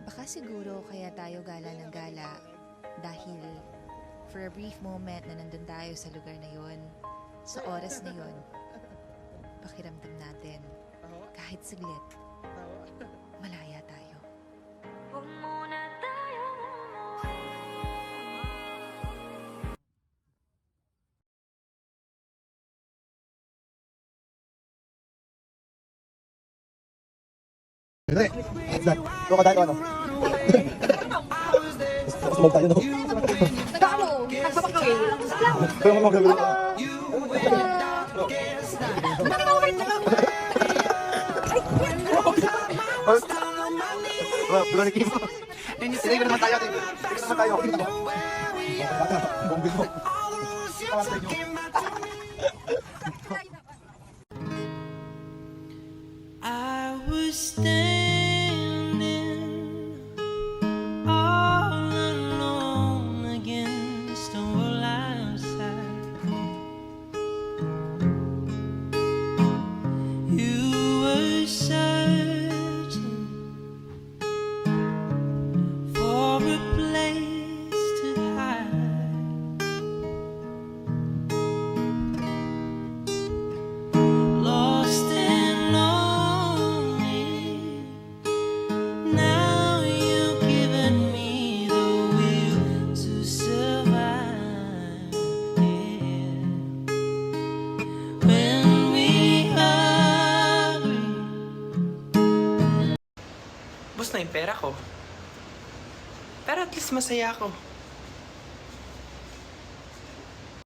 Baka siguro kaya tayo gala ng gala dahil for a brief moment na nandun tayo sa lugar na yon, sa oras na yon, pakiramdam natin, kahit saglit, malaya tayo. Huwag muna tayong umuwi. Hindi. What's that? Doon ka tayo ano? Sumog tayo no? Nag-ano? Nagsapakawin. Kaya mo magagawin ka. Bro, ni Kim. Sige naman tayo. Sige naman tayo. Baka, bongbil mo. Pawasay nyo. I was standing all alone against the wall outside. You were searching for a place to hide. Lost and lonely. Now you've given me the will to survive. Yeah. When we agree. Bus na yung pera ko. Pero at least masaya ako.